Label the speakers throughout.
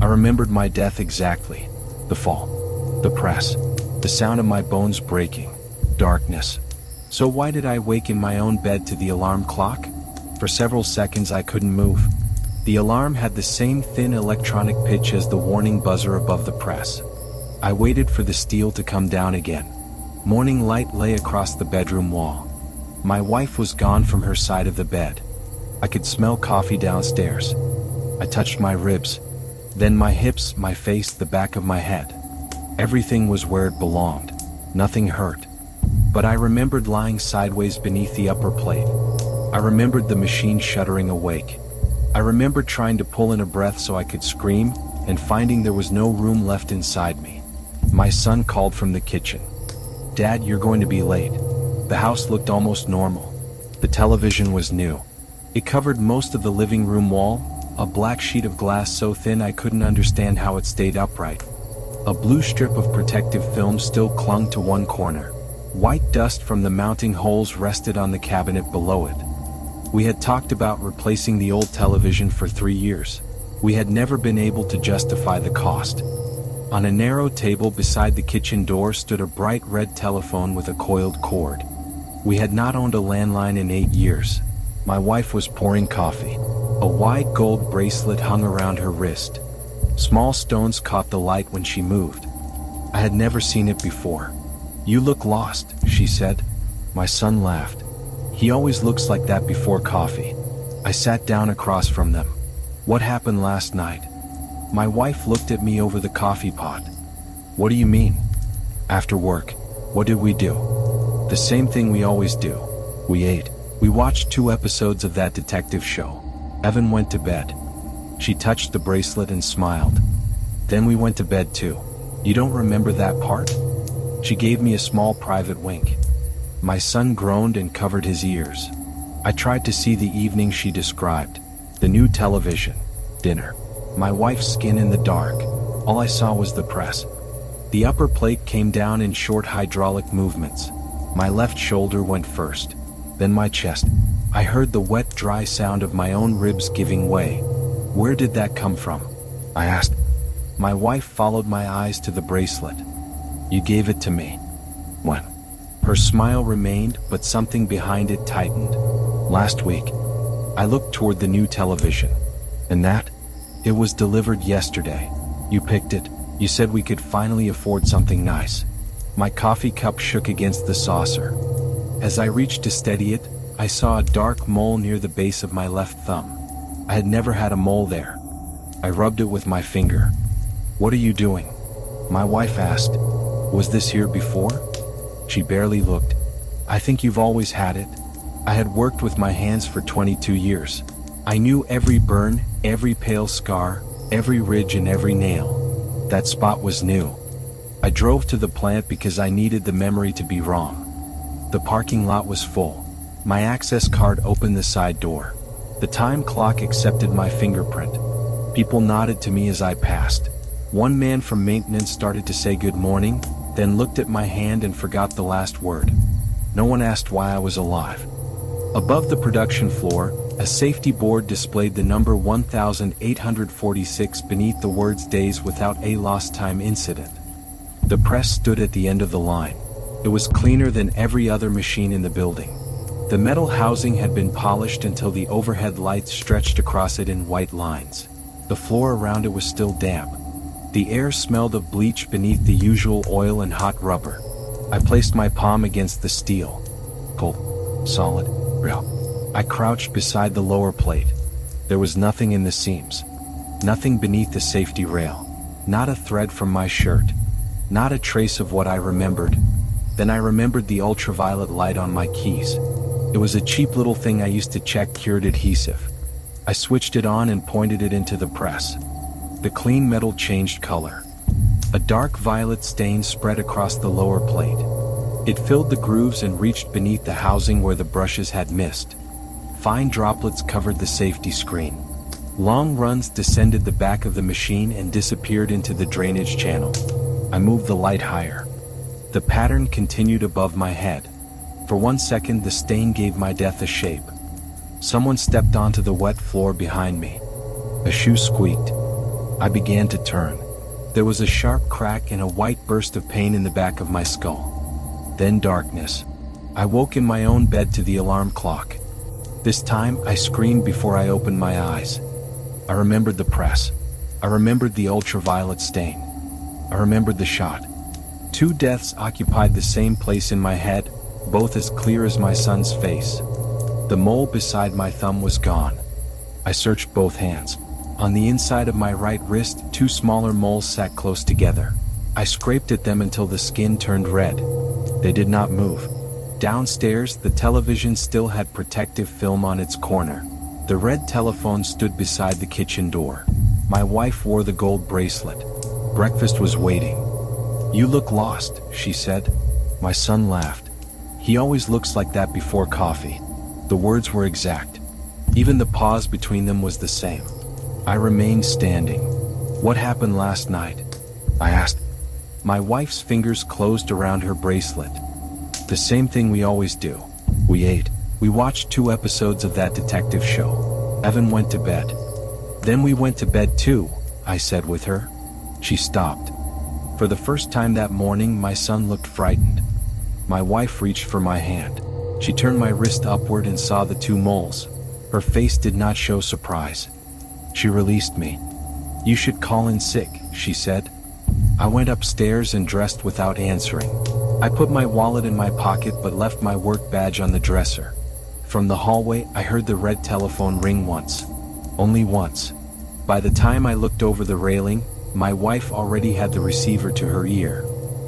Speaker 1: I remembered my death exactly. The fall, the press, the sound of my bones breaking, darkness. So why did I wake in my own bed to the alarm clock? For several seconds I couldn't move. The alarm had the same thin electronic pitch as the warning buzzer above the press. I waited for the steel to come down again. Morning light lay across the bedroom wall. My wife was gone from her side of the bed. I could smell coffee downstairs. I touched my ribs, then my hips, my face, the back of my head. Everything was where it belonged. Nothing hurt. But I remembered lying sideways beneath the upper plate. I remembered the machine shuddering awake. I remembered trying to pull in a breath so I could scream, and finding there was no room left inside me. My son called from the kitchen. "Dad, you're going to be late." The house looked almost normal. The television was new. It covered most of the living room wall, a black sheet of glass so thin I couldn't understand how it stayed upright. A blue strip of protective film still clung to one corner. White dust from the mounting holes rested on the cabinet below it. We had talked about replacing the old television for 3 years. We had never been able to justify the cost. On a narrow table beside the kitchen door stood a bright red telephone with a coiled cord. We had not owned a landline in 8 years. My wife was pouring coffee. A wide gold bracelet hung around her wrist. Small stones caught the light when she moved. I had never seen it before. "You look lost," she said. My son laughed. He always looks like that before coffee. I sat down across from them. "What happened last night?" My wife looked at me over the coffee pot. "What do you mean?" "After work, what did we do?" "The same thing we always do. We ate. We watched 2 episodes of that detective show. Evan went to bed." She touched the bracelet and smiled. "Then we went to bed too. You don't remember that part?" She gave me a small private wink. My son groaned and covered his ears. I tried to see the evening she described. The new television. Dinner. My wife's skin in the dark. All I saw was the press. The upper plate came down in short hydraulic movements. My left shoulder went first, then my chest. I heard the wet, dry sound of my own ribs giving way. "Where did that come from?" I asked. My wife followed my eyes to the bracelet. "You gave it to me." "When?" Her smile remained, but something behind it tightened. "Last week." I looked toward the new television. "And that?" "It was delivered yesterday. You picked it. You said we could finally afford something nice." My coffee cup shook against the saucer. As I reached to steady it, I saw a dark mole near the base of my left thumb. I had never had a mole there. I rubbed it with my finger. "What are you doing?" My wife asked. "Was this here before?" She barely looked. "I think you've always had it." I had worked with my hands for 22 years. I knew every burn, every pale scar, every ridge and every nail. That spot was new. I drove to the plant because I needed the memory to be wrong. The parking lot was full. My access card opened the side door. The time clock accepted my fingerprint. People nodded to me as I passed. One man from maintenance started to say good morning, then looked at my hand and forgot the last word. No one asked why I was alive. Above the production floor, a safety board displayed the number 1846 beneath the words "Days Without a Lost Time Incident." The press stood at the end of the line. It was cleaner than every other machine in the building. The metal housing had been polished until the overhead lights stretched across it in white lines. The floor around it was still damp. The air smelled of bleach beneath the usual oil and hot rubber. I placed my palm against the steel. Cold, solid, real. I crouched beside the lower plate. There was nothing in the seams. Nothing beneath the safety rail. Not a thread from my shirt. Not a trace of what I remembered. Then I remembered the ultraviolet light on my keys. It was a cheap little thing I used to check cured adhesive. I switched it on and pointed it into the press. The clean metal changed color. A dark violet stain spread across the lower plate. It filled the grooves and reached beneath the housing where the brushes had missed. Fine droplets covered the safety screen. Long runs descended the back of the machine and disappeared into the drainage channel. I moved the light higher. The pattern continued above my head. For 1 second the stain gave my death a shape. Someone stepped onto the wet floor behind me. A shoe squeaked. I began to turn. There was a sharp crack and a white burst of pain in the back of my skull. Then darkness. I woke in my own bed to the alarm clock. This time, I screamed before I opened my eyes. I remembered the press. I remembered the ultraviolet stain. I remembered the shot. 2 deaths occupied the same place in my head, both as clear as my son's face. The mole beside my thumb was gone. I searched both hands. On the inside of my right wrist, 2 smaller moles sat close together. I scraped at them until the skin turned red. They did not move. Downstairs, the television still had protective film on its corner. The red telephone stood beside the kitchen door. My wife wore the gold bracelet. Breakfast was waiting. "You look lost," she said. My son laughed. "He always looks like that before coffee." The words were exact. Even the pause between them was the same. I remained standing. "What happened last night?" I asked. My wife's fingers closed around her bracelet. "The same thing we always do. We ate. We watched 2 episodes of that detective show. Evan went to bed. Then we went to bed too," I said with her. She stopped. For the first time that morning, my son looked frightened. My wife reached for my hand. She turned my wrist upward and saw the 2 moles. Her face did not show surprise. She released me. "You should call in sick," she said. I went upstairs and dressed without answering. I put my wallet in my pocket but left my work badge on the dresser. From the hallway, I heard the red telephone ring once. Only once. By the time I looked over the railing, my wife already had the receiver to her ear.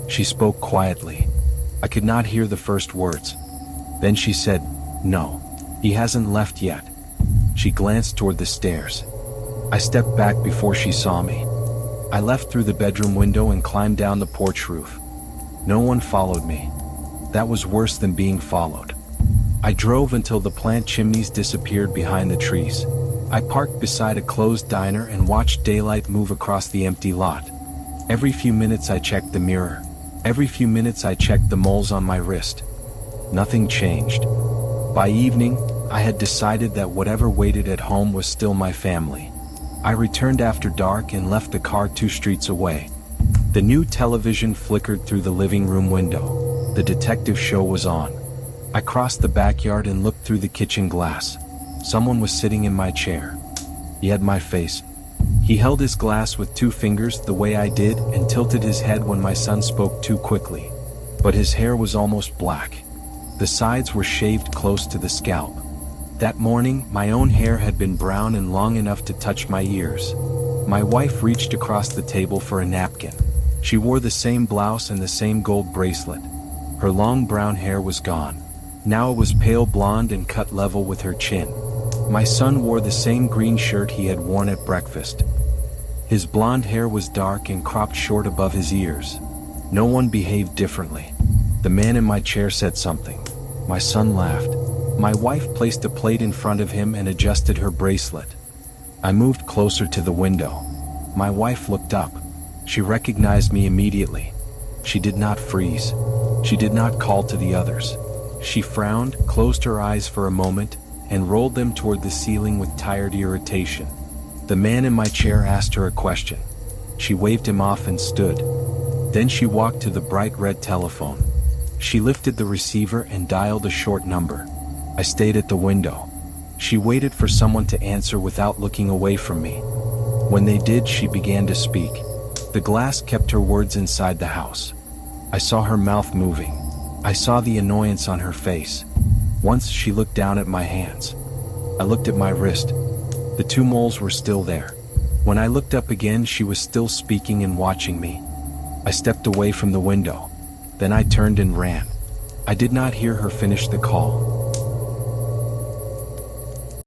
Speaker 1: She spoke quietly. I could not hear the first words. Then she said, "No, he hasn't left yet." She glanced toward the stairs. I stepped back before she saw me. I left through the bedroom window and climbed down the porch roof. No one followed me. That was worse than being followed. I drove until the plant chimneys disappeared behind the trees. I parked beside a closed diner and watched daylight move across the empty lot. Every few minutes I checked the mirror. Every few minutes I checked the moles on my wrist. Nothing changed. By evening, I had decided that whatever waited at home was still my family. I returned after dark and left the car 2 streets away. The new television flickered through the living room window. The detective show was on. I crossed the backyard and looked through the kitchen glass. Someone was sitting in my chair. He had my face. He held his glass with 2 fingers the way I did and tilted his head when my son spoke too quickly. But his hair was almost black. The sides were shaved close to the scalp. That morning, my own hair had been brown and long enough to touch my ears. My wife reached across the table for a napkin. She wore the same blouse and the same gold bracelet. Her long brown hair was gone. Now it was pale blonde and cut level with her chin. My son wore the same green shirt he had worn at breakfast. His blonde hair was dark and cropped short above his ears. No one behaved differently. The man in my chair said something. My son laughed. My wife placed a plate in front of him and adjusted her bracelet. I moved closer to the window. My wife looked up. She recognized me immediately. She did not freeze. She did not call to the others. She frowned, closed her eyes for a moment, and rolled them toward the ceiling with tired irritation. The man in my chair asked her a question. She waved him off and stood. Then she walked to the bright red telephone. She lifted the receiver and dialed a short number. I stayed at the window. She waited for someone to answer without looking away from me. When they did, she began to speak. The glass kept her words inside the house. I saw her mouth moving. I saw the annoyance on her face. Once she looked down at my hands. I looked at my wrist. The 2 moles were still there. When I looked up again, she was still speaking and watching me. I stepped away from the window. Then I turned and ran. I did not hear her finish the call.